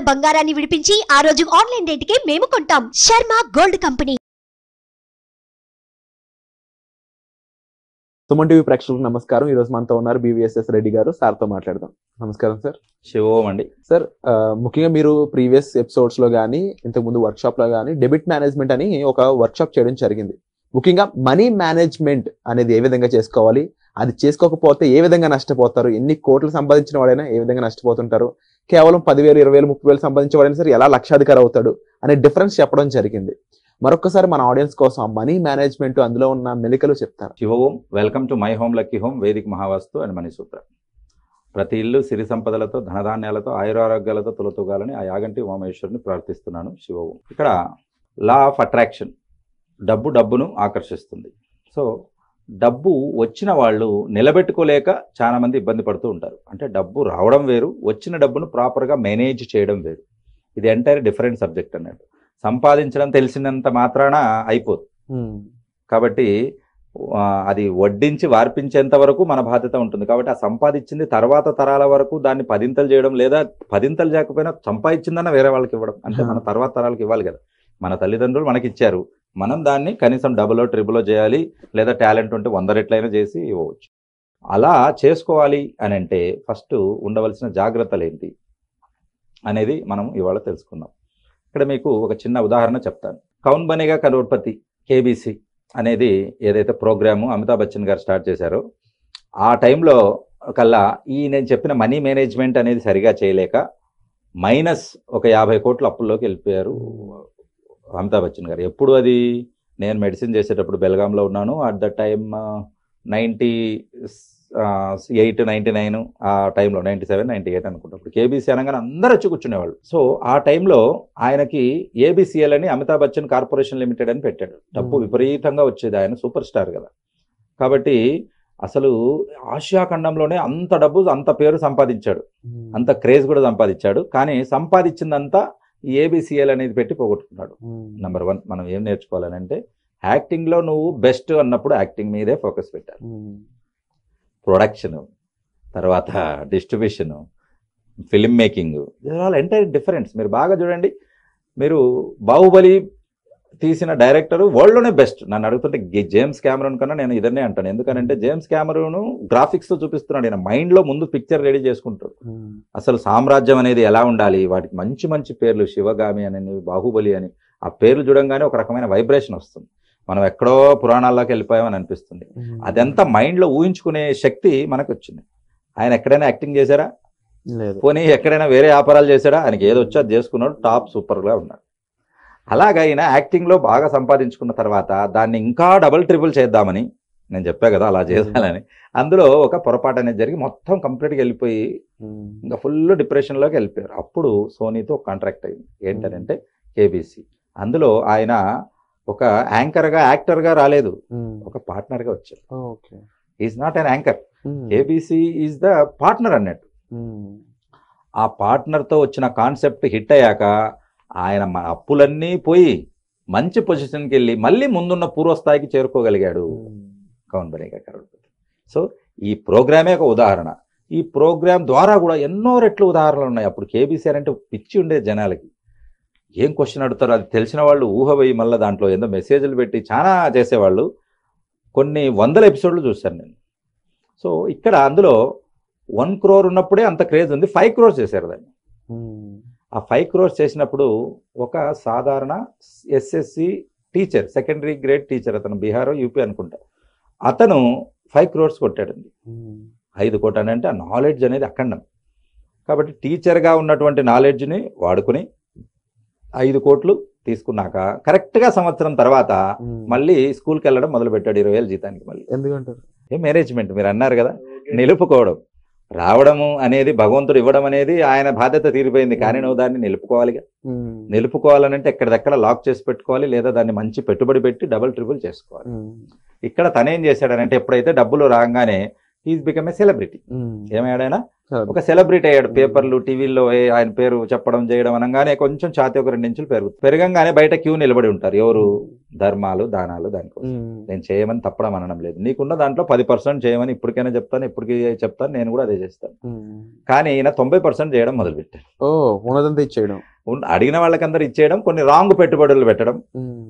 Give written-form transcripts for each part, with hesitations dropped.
గ్రాముల బంగారాన్ని విడిపించి ఆ రోజు ఆన్లైన్ రేటుకే మేము కొంటాం. Sharma gold company. Suman TV ప్రేక్షకులకు నమస్కారం. ఈ రోజు మనతో ఉన్నారు BVSS రెడ్డి గారు. సార్తో మాట్లాడదాం. నమస్కారం సార్. శివోం అండి. సార్, ముఖ్యంగా మీరు ప్రీవియస్ ఎపిసోడ్స్ లో కానీ ఇంతకుముందు వర్క్ షాప్ లో కానీ డెబిట్ మేనేజ్మెంట్ అని ఒక వర్క్ షాప్ చేయడం జరిగింది. ముఖ్యంగా మనీ మేనేజ్మెంట్ అనేది ఏ విధంగా చేసుకోవాలి, అది చేసుకోకపోతే ఏ విధంగా నష్టపోతారు, ఎన్ని కోట్లు సంపాదించిన వాడైనా ఏ విధంగా నష్టపోతుంటారు, కేవలం 10,000, 20,000, 30,000 సంపాదించే వాడైనా సరే ఎలా లక్షాధికారి అవుతాడు అనే డిఫరెన్స్ చెప్పడం జరిగింది. మరొకసారి మన ఆడియన్స్ కోసం మనీ మేనేజ్మెంట్ అందులో ఉన్న మెలికలు చెప్తారు. Shivom, welcome to my home lucky home Vedic MahaVastu and money Sutra. ప్రతి ఇల్లు సిరి సంపదలతో, ధనధాన్యాలతో, ఆయురారోగ్యాలతో తొలతూగాలని ఆ యాగంటి ఉమామేశ్వరుని ప్రార్థిస్తున్నాను. శివోం. ఇక్కడ లా ఆఫ్ అట్రాక్షన్, డబ్బును ఆకర్షిస్తుంది. సో డబ్బు వచ్చిన వాళ్ళు నిలబెట్టుకోలేక చాలా మంది ఇబ్బంది పడుతూ ఉంటారు. అంటే డబ్బు రావడం వేరు, వచ్చిన డబ్బును ప్రాపర్గా మేనేజ్ చేయడం వేరు. ఇది ఎంటైర్ డిఫరెంట్ సబ్జెక్ట్ అన్నట్టు. సంపాదించడం తెలిసినంత మాత్రాన అయిపోదు. కాబట్టి అది వడ్డించి వార్పించేంత వరకు మన బాధ్యత ఉంటుంది. కాబట్టి ఆ సంపాదించింది తర్వాత తరాల వరకు దాన్ని పదింతలు చేయడం, లేదా పదింతలు చేయకపోయినా సంపాదించిందన్న వేరే వాళ్ళకి ఇవ్వడం. అంటే మన తర్వాత తరాలకు ఇవ్వాలి కదా. మన తల్లిదండ్రులు మనకి ఇచ్చారు, మనం దాన్ని కనీసం డబులో ట్రిబులో చేయాలి, లేదా టాలెంట్ ఉంటే 100 రెట్లైనా చేసి ఇవ్వవచ్చు. అలా చేసుకోవాలి అని అంటే ఫస్ట్ ఉండవలసిన జాగ్రత్తలు ఏంటి అనేది మనం ఇవాళ తెలుసుకుందాం. ఇక్కడ మీకు ఒక చిన్న ఉదాహరణ చెప్తాను. కౌన్ బనేగా కరోడ్పతి KBC అనేది ఏదైతే ప్రోగ్రాము అమితాబ్ బచ్చన్ గారు స్టార్ట్ చేశారో ఆ టైంలో కల్లా నేను చెప్పిన మనీ మేనేజ్మెంట్ అనేది సరిగా చేయలేక మైనస్ ఒక 50 కోట్ల అప్పుల్లోకి వెళ్ళిపోయారు అమితాబ్ బచ్చన్ గారు. ఎప్పుడు అది? నేను మెడిసిన్ చేసేటప్పుడు బెల్గాంలో ఉన్నాను. అట్ ద టైమ్ 98, 99 ఆ టైంలో, 97, 98 అనుకుంటా. అప్పుడు KBC అనగానే అందరూ వచ్చి కూర్చునేవాళ్ళు. సో ఆ టైంలో ఆయనకి ABCL అని అమితాబ్ బచ్చన్ కార్పొరేషన్ లిమిటెడ్ అని పెట్టాడు. డబ్బు విపరీతంగా వచ్చేది, ఆయన సూపర్ స్టార్ కదా. కాబట్టి అసలు ఆసియా ఖండంలోనే అంత డబ్బు, అంత పేరు సంపాదించాడు, అంత క్రేజ్ కూడా సంపాదించాడు. కానీ సంపాదించిందంతా ఈ ABCL అనేది పెట్టి పోగొట్టుకున్నాడు. నెంబర్ 1 మనం ఏం నేర్చుకోవాలని అంటే, యాక్టింగ్లో నువ్వు బెస్ట్ అన్నప్పుడు యాక్టింగ్ మీదే ఫోకస్ పెట్టాలి. ప్రొడక్షను, తర్వాత distribution, film making, all entire difference. మీరు బాగా చూడండి. మీరు బాహుబలి తీసిన డైరెక్టరు వరల్డ్లోనే బెస్ట్. నన్ను అడుగుతుంటే జేమ్స్ కెమెరాన్ కన్నా నేను ఇదన్నే అంటాను. ఎందుకంటే జేమ్స్ కెమెరాన్ గ్రాఫిక్స్తో చూపిస్తున్నాడు, ఆయన మైండ్లో ముందు పిక్చర్ రెడీ చేసుకుంటాడు. అసలు సామ్రాజ్యం అనేది ఎలా ఉండాలి, వాటికి మంచి మంచి పేర్లు, శివగామి అని, బాహుబలి అని, ఆ పేర్లు చూడంగానే ఒక రకమైన వైబ్రేషన్ వస్తుంది. మనం ఎక్కడో పురాణాల్లోకి వెళ్ళిపోయామని అనిపిస్తుంది. అదంతా మైండ్లో ఊహించుకునే శక్తి మనకు వచ్చింది. ఆయన ఎక్కడైనా యాక్టింగ్ చేశారా? పోనీ ఎక్కడైనా వేరే వ్యాపారాలు చేశాడా? ఆయనకి ఏదో వచ్చో అది చేసుకున్నాడు, టాప్ సూపర్గా ఉన్నాడు. అలాగా ఆయన యాక్టింగ్లో బాగా సంపాదించుకున్న తర్వాత దాన్ని ఇంకా డబుల్ ట్రిపుల్ చేద్దామని నేను చెప్పా కదా, అలా చేయాలని. అందులో ఒక పొరపాటు అనేది జరిగి మొత్తం కంప్లీట్గా వెళ్ళిపోయి ఇంకా ఫుల్ డిప్రెషన్లోకి వెళ్ళిపోయారు. అప్పుడు సోనీతో కాంట్రాక్ట్ అయింది. ఏంటంటే KBC. అందులో ఆయన ఒక యాంకర్గా, యాక్టర్గా రాలేదు, ఒక పార్ట్నర్గా వచ్చారు. Is not an anchor. KBC is the partner అన్నట్టు. ఆ పార్ట్నర్తో వచ్చిన కాన్సెప్ట్ హిట్ అయ్యాక ఆయన అప్పులన్నీ పోయి మంచి పొజిషన్కి వెళ్ళి మళ్ళీ ముందున్న పూర్వస్థాయికి చేరుకోగలిగాడు కౌన్ బనేగా కరోడ్పతి. సో ఈ ప్రోగ్రామే ఒక ఉదాహరణ. ఈ ప్రోగ్రామ్ ద్వారా కూడా ఎన్నో రెట్లు ఉదాహరణలు ఉన్నాయి. అప్పుడు KBC అంటే పిచ్చి ఉండేది జనాలకి. ఏం క్వశ్చన్ అడుగుతారో అది తెలిసిన వాళ్ళు ఊహ పోయి మళ్ళీ దాంట్లో ఏదో మెసేజ్లు పెట్టి చాలా చేసేవాళ్ళు. కొన్ని 100 ఎపిసోడ్లు చూశాను నేను. సో ఇక్కడ అందులో 1 crore ఉన్నప్పుడే అంత క్రేజ్ ఉంది. 5 crores చేశారు దాన్ని. ఆ 5 crores చేసినప్పుడు ఒక సాధారణ SSC teacher, secondary grade teacher, అతను బీహార్ UP అనుకుంటా, అతను 5 crores కొట్టాడండి. 5 కోట్లు అంటే ఆ నాలెడ్జ్ అనేది అఖండం. కాబట్టి టీచర్గా ఉన్నటువంటి నాలెడ్జ్ని వాడుకుని 5 కోట్లు తీసుకున్నాక కరెక్ట్గా సంవత్సరం తర్వాత మళ్ళీ స్కూల్కి వెళ్ళడం మొదలుపెట్టాడు 20,000 జీతానికి. మళ్ళీ ఎందుకంటారు? మేనేజ్మెంట్ మీరు అన్నారు కదా, నిలుపుకోవడం. రావడము అనేది భగవంతుడు ఇవ్వడం అనేది ఆయన బాధ్యత తీరిపోయింది. కానీ నువ్వు దాన్ని నిలుపుకోవాలిగా. నిలుపుకోవాలనంటే ఎక్కడిదక్కడ లాక్ చేసి పెట్టుకోవాలి, లేదా దాన్ని మంచి పెట్టుబడి పెట్టి డబుల్ ట్రిపుల్ చేసుకోవాలి. ఇక్కడ తనేం చేశాడనంటే, ఎప్పుడైతే డబ్బులు రాగానే ఈజ్ బికమ్ ఏ సెలబ్రిటీ. ఏమయ్యాడైనా ఒక సెలబ్రిటీ అయ్యాడు, పేపర్లు టీవీల్లో ఆయన పేరు చెప్పడం చేయడం అనగానే కొంచెం ఛాతి ఒక 2 ఇంచులు పెరగంగానే బయట క్యూ నిలబడి ఉంటారు. ఎవరు? ధర్మాలు దానాలు దానికోసం. నేను చేయమని తప్పడం అనడం లేదు, నీకున్న దాంట్లో 10% చేయమని ఇప్పటికైనా చెప్తాను, ఇప్పటికీ చెప్తాను, నేను కూడా అదే చేస్తాను. కానీ ఈయన 90% చేయడం మొదలుపెట్టారు. ఉన్నదంతా ఇచ్చేయడం, అడిగిన వాళ్ళకందరూ ఇచ్చేయడం, కొన్ని రాంగ్ పెట్టుబడులు పెట్టడం.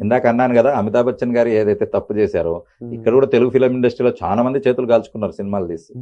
ఇందాక అన్నాను కదా, అమితాబ్ బచ్చన్ గారు ఏదైతే తప్పు చేశారో ఇక్కడ కూడా తెలుగు ఫిలిం ఇండస్ట్రీలో చాలా మంది చేతులు కాల్చుకున్నారు సినిమాలు తీసి.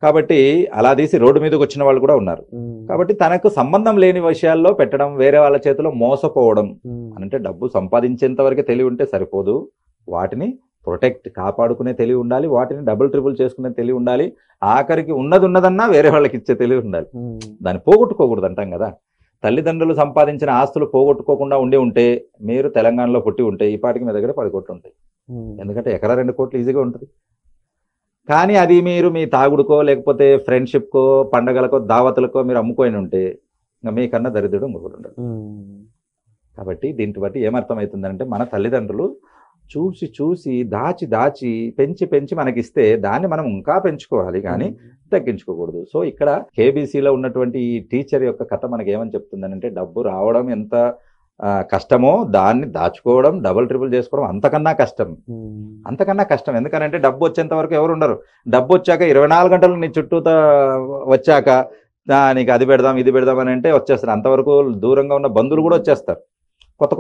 కాబట్టి అలా తీసి రోడ్డు మీదకి వచ్చిన వాళ్ళు కూడా ఉన్నారు. కాబట్టి తనకు సంబంధం లేని విషయాల్లో పెట్టడం, వేరే వాళ్ళ చేతిలో మోసపోవడం అంటే డబ్బు సంపాదించేంత వరకే తెలివి ఉంటే సరిపోదు, వాటిని కాపాడుకునే తెలివి ఉండాలి, వాటిని డబుల్ ట్రిపుల్ చేసుకునే తెలివి ఉండాలి, ఆఖరికి ఉన్నదన్నా వేరే వాళ్ళకి ఇచ్చే తెలివి ఉండాలి. దాన్ని పోగొట్టుకోకూడదు అంటాం కదా. తల్లిదండ్రులు సంపాదించిన ఆస్తులు పోగొట్టుకోకుండా ఉంటే మీరు తెలంగాణలో పుట్టి ఉంటే ఈ పాటికి మీ దగ్గర 10 కోట్లు ఉంటాయి. ఎందుకంటే ఎకరా 2 కోట్లు ఈజీగా ఉంటుంది. కానీ అది మీరు మీ తాగుడుకో లేకపోతే ఫ్రెండ్షిప్కో పండగలకో దావతులకో మీరు అమ్ముకొని ఉంటే ఇంకా మీకన్నా దరిద్రుడు ఇంకొకటి ఉండదు. కాబట్టి దీన్ని బట్టి ఏమర్థమవుతుందంటే మన తల్లిదండ్రులు చూసి దాచి పెంచి మనకిస్తే దాన్ని మనం ఇంకా పెంచుకోవాలి కానీ తగ్గించుకోకూడదు. సో ఇక్కడ కేబీసీలో ఉన్నటువంటి ఈ టీచర్ యొక్క కథ మనకి ఏమని చెప్తుందనంటే డబ్బు రావడం ఎంత కష్టమో దాన్ని దాచుకోవడం, డబుల్ ట్రిపుల్ చేసుకోవడం అంతకన్నా కష్టం. ఎందుకనంటే డబ్బు వచ్చేంత వరకు ఎవరు ఉండరు. డబ్బు వచ్చాక 24 గంటలు నీ చుట్టూతో వచ్చాక నీకు అది పెడదాం ఇది పెడదాం అని అంటే వచ్చేస్తారు. అంతవరకు దూరంగా ఉన్న బంధువులు కూడా వచ్చేస్తారు,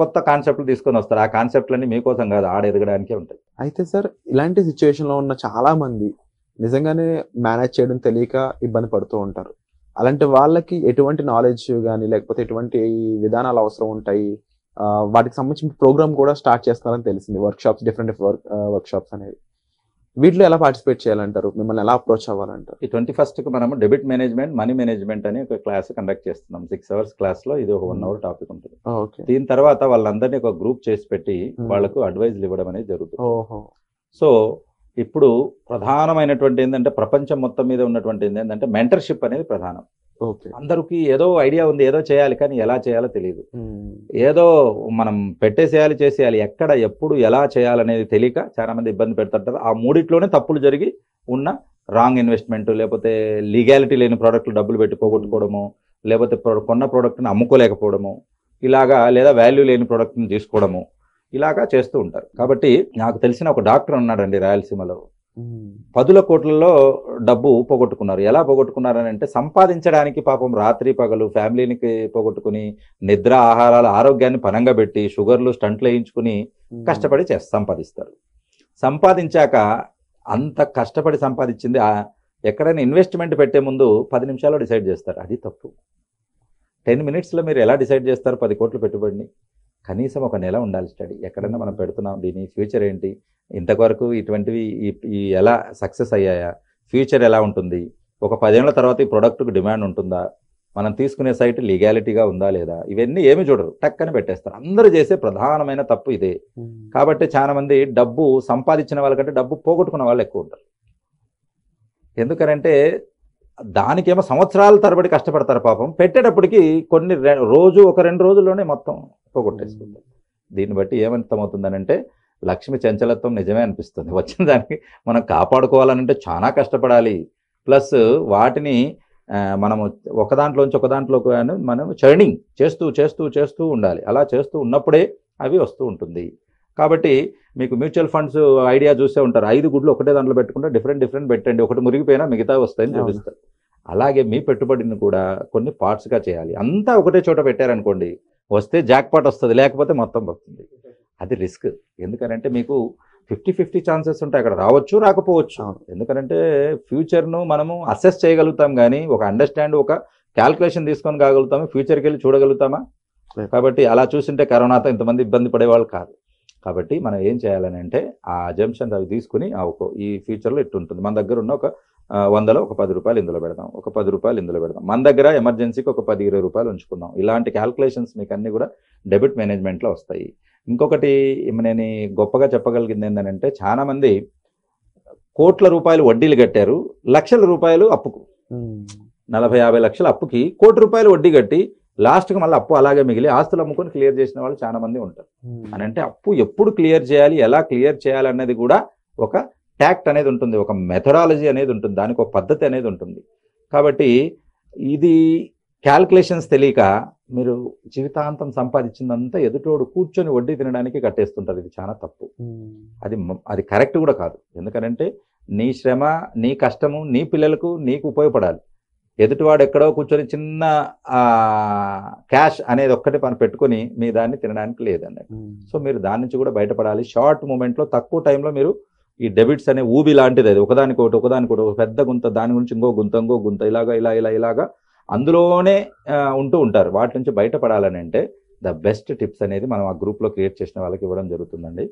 కొత్త కాన్సెప్ట్లు తీసుకొని వస్తారు. ఆ కాన్సెప్ట్లన్నీ మీకోసం కాదు, ఎదగడానికే ఉంటాయి. అయితే సార్ ఇలాంటి సిచ్యువేషన్లో ఉన్న చాలా మంది నిజంగానే మేనేజ్ చేయడం తెలియక ఇబ్బంది పడుతూ ఉంటారు. అలాంటి వాళ్ళకి ఎటువంటి నాలెడ్జ్ కానీ లేకపోతే ఎటువంటి విధానాలు అవసరం ఉంటాయి? వాటికి సంబంధించిన ప్రోగ్రామ్ కూడా స్టార్ట్ చేస్తున్నారని తెలిసింది, డిఫరెంట్ వర్క్ షాప్స్ అనేవి. వీటిలో ఎలా పార్టిసిపేట్ చేయాలంటారు? మిమ్మల్ని ఎలా అప్రోచ్ అవ్వాలంటారు? ఈ 21st మనము డెబిట్ మేనేజ్మెంట్, మనీ మేనేజ్మెంట్ అని ఒక క్లాస్ కండక్ట్ చేస్తున్నాం. 6 hours క్లాస్లో ఇది ఒక 1 hour టాపిక్ ఉంటుంది. దీని తర్వాత వాళ్ళందరినీ ఒక గ్రూప్ చేసి పెట్టి వాళ్ళకు అడ్వైజ్లు ఇవ్వడం అనేది జరుగుతుంది. సో ఇప్పుడు ప్రధానమైనటువంటి ఏంటంటే ప్రపంచం మొత్తం మీద ఉన్నటువంటి ఏంటంటే మెంటర్షిప్ అనేది ప్రధానం. అందరికి ఏదో ఐడియా ఉంది, ఏదో చేయాలి, కానీ ఎలా చేయాలో తెలియదు. ఏదో మనం చేసేయాలి, ఎక్కడ ఎప్పుడు ఎలా చేయాలనేది తెలియక చాలా మంది ఇబ్బంది పెడుతుంటారు. ఆ మూడిట్లోనే తప్పులు జరిగి ఉన్న రాంగ్ ఇన్వెస్ట్మెంట్, లేకపోతే లీగాలిటీ లేని ప్రోడక్ట్లు డబ్బులు పెట్టి పోగొట్టుకోవడము, లేకపోతే కొన్న ప్రోడక్ట్ని అమ్ముకోలేకపోవడము, ఇలాగా లేదా వాల్యూ లేని ప్రోడక్ట్ని తీసుకోవడము, ఇలాగా చేస్తూ ఉంటారు. కాబట్టి నాకు తెలిసిన ఒక డాక్టర్ ఉన్నాడండి రాయలసీమలో, 10 కోట్లలో డబ్బు పోగొట్టుకున్నారు. ఎలా పోగొట్టుకున్నారని అంటే సంపాదించడానికి పాపం రాత్రి పగలు ఫ్యామిలీని పోగొట్టుకుని నిద్ర ఆహారాల ఆరోగ్యాన్ని పనంగా పెట్టి షుగర్లు స్టంట్లు వేయించుకుని కష్టపడి సంపాదిస్తారు. సంపాదించాక అంత కష్టపడి సంపాదించింది ఎక్కడైనా ఇన్వెస్ట్మెంట్ పెట్టే ముందు 10 నిమిషాల్లో డిసైడ్ చేస్తారు. అది తప్పు. 10 minutesలో మీరు ఎలా డిసైడ్ చేస్తారు 10 కోట్లు పెట్టుబడిని? కనీసం ఒక నెల ఉండాలి స్టడీ. ఎక్కడైనా మనం పెడుతున్నాం, దీని ఫ్యూచర్ ఏంటి, ఇంతవరకు ఇటువంటివి ఎలా సక్సెస్ అయ్యాయా, ఫ్యూచర్ ఎలా ఉంటుంది, ఒక 10 ఏళ్ల తర్వాత ఈ ప్రోడక్ట్కి డిమాండ్ ఉంటుందా, మనం తీసుకునే సైట్ లీగాలిటీగా ఉందా లేదా, ఇవన్నీ ఏమి చూడరు, టక్కని పెట్టేస్తారు. అందరూ చేసే ప్రధానమైన తప్పు ఇదే. కాబట్టి చాలా మంది డబ్బు సంపాదించిన వాళ్ళకంటే డబ్బు పోగొట్టుకున్న వాళ్ళు ఎక్కువ ఉంటారు. ఎందుకనంటే దానికేమో సంవత్సరాల తరబడి కష్టపడతారు పాపం, పెట్టేటప్పటికి కొన్ని ఒక 2 రోజుల్లోనే మొత్తం పోగొట్టేసుకుంటారు. దీన్ని బట్టి ఏమర్థమవుతుందనంటే లక్ష్మి చంచలత్వం నిజమే అనిపిస్తుంది. వచ్చిన దానికి మనం కాపాడుకోవాలనంటే చాలా కష్టపడాలి. ప్లస్ వాటిని మనము ఒక దాంట్లోకి మనం చర్నింగ్ చేస్తూ ఉండాలి. అలా చేస్తూ ఉన్నప్పుడే అవి వస్తూ ఉంటుంది. కాబట్టి మీకు మ్యూచువల్ ఫండ్స్ ఐడియా చూసే ఉంటారు, 5 గుడ్లు ఒకటే దాంట్లో పెట్టుకుంటే డిఫరెంట్ పెట్టండి, ఒకటి మురిగిపోయినా మిగతా వస్తాయని చూపిస్తారు. అలాగే మీ పెట్టుబడిని కూడా కొన్ని పార్ట్స్గా చేయాలి. అంతా ఒకటే చోట పెట్టారనుకోండి, వస్తే జాక్పాట్ వస్తుంది, లేకపోతే మొత్తం వస్తుంది. అది రిస్క్. ఎందుకంటే మీకు 50-50 ఛాన్సెస్ ఉంటాయి, అక్కడ రావచ్చు రాకపోవచ్చు. ఎందుకంటే ఫ్యూచర్ను మనము అసెస్ చేయగలుగుతాం కానీ ఒక అండర్స్టాండ్, ఒక క్యాల్కులేషన్ తీసుకొని కాగలుగుతాము, ఫ్యూచర్కి వెళ్ళి చూడగలుగుతామా? కాబట్టి అలా చూసింటే కరోనాతో ఇంతమంది ఇబ్బంది పడేవాళ్ళు కాదు. కాబట్టి మనం ఏం చేయాలని అంటే ఆ అజంప్షన్ అవి తీసుకుని ఈ ఫ్యూచర్లో ఇట్టుంటుంది, మన దగ్గర ఉన్న ఒక 100లో ఒక 10 రూపాయలు ఇందులో పెడదాం, ఒక 10 రూపాయలు ఇందులో పెడదాం, మన దగ్గర ఎమర్జెన్సీకి ఒక 10-20 రూపాయలు ఉంచుకుందాం. ఇలాంటి క్యాల్కులేషన్స్ మీకు అన్నీ కూడా డెబిట్ మేనేజ్మెంట్లో వస్తాయి. ఇంకొకటి నేను గొప్పగా చెప్పగలిగింది ఏంటంటే చాలా మంది కోట్ల రూపాయలు వడ్డీలు కట్టారు, లక్షల రూపాయలు అప్పుకు, 40-50 లక్షల అప్పుకి 1 కోటి రూపాయలు వడ్డీ కట్టి లాస్ట్కి మళ్ళీ అప్పు అలాగే మిగిలి ఆస్తులు అమ్ముకొని క్లియర్ చేసిన వాళ్ళు చాలా మంది ఉంటారు. అని అంటే అప్పు ఎప్పుడు క్లియర్ చేయాలి, ఎలా క్లియర్ చేయాలి అన్నది కూడా ఒక ట్యాక్ట్ అనేది ఉంటుంది, ఒక మెథడాలజీ అనేది ఉంటుంది, దానికి ఒక పద్ధతి అనేది ఉంటుంది. కాబట్టి ఇది క్యాల్కులేషన్స్ తెలియక మీరు జీవితాంతం సంపాదించిందంతా ఎదుటోడు కూర్చొని వడ్డీ తినడానికి కట్టేస్తుంటారు. ఇది చాలా తప్పు. అది కరెక్ట్ కూడా కాదు. ఎందుకంటే నీ శ్రమ, నీ కష్టము నీ పిల్లలకు నీకు ఉపయోగపడాలి. ఎదుటివాడు ఎక్కడో కూర్చొని చిన్న క్యాష్ అనేది ఒక్కటి మనం పెట్టుకొని మీ దాన్ని తినడానికి లేదన్నట్టు. సో మీరు దాని నుంచి కూడా బయటపడాలి. షార్ట్ మూమెంట్లో తక్కువ టైంలో మీరు ఈ డెబిట్స్ అనే ఊబి లాంటిది, అది ఒకదానికొకటి ఒక పెద్ద గుంత, దాని గురించి ఇంకో గుంత ఇలాగా అందులోనే ఉంటూ ఉంటారు. వాటి నుంచి బయటపడాలని అంటే ద బెస్ట్ టిప్స్ అనేది మనం ఆ గ్రూప్లో క్రియేట్ చేసిన వాళ్ళకి ఇవ్వడం జరుగుతుందండి.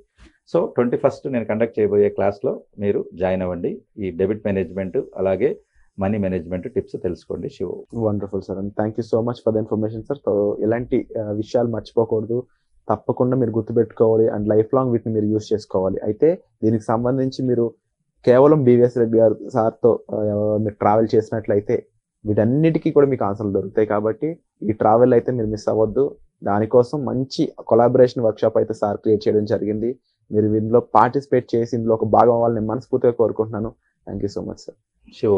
సో 21st నేను కండక్ట్ చేయబోయే క్లాస్లో మీరు జాయిన్ అవ్వండి. ఈ డెబిట్ మేనేజ్మెంట్ అలాగే మనీ మేనేజ్మెంట్ టిప్స్ తెలుసుకోండి. Shiva, wonderful sir, and thank you so much for the information sir. So ఇలాంటి విషయాలు మర్చిపోకూడదు, తప్పకుండా మీరు గుర్తుపెట్టుకోవాలి అండ్ లైఫ్ లాంగ్ వీటిని మీరు యూజ్ చేసుకోవాలి. అయితే దీనికి సంబంధించి మీరు కేవలం బివిఎస్ రెడ్డి గారు సార్తో మీరు ట్రావెల్ చేసినట్లయితే వీటన్నిటికీ కూడా మీకు ఆన్సర్లు దొరుకుతాయి. కాబట్టి ఈ ట్రావెల్ అయితే మీరు మిస్ అవ్వద్దు. దానికోసం మంచి కొలాబరేషన్ వర్క్షాప్ అయితే సార్ క్రియేట్ చేయడం జరిగింది. మీరు ఇందులో పార్టిసిపేట్ చేసి ఇందులో ఒక భాగం అవ్వాలని మనస్ఫూర్తిగా కోరుకుంటున్నాను. Thank you so much sir. Shiva.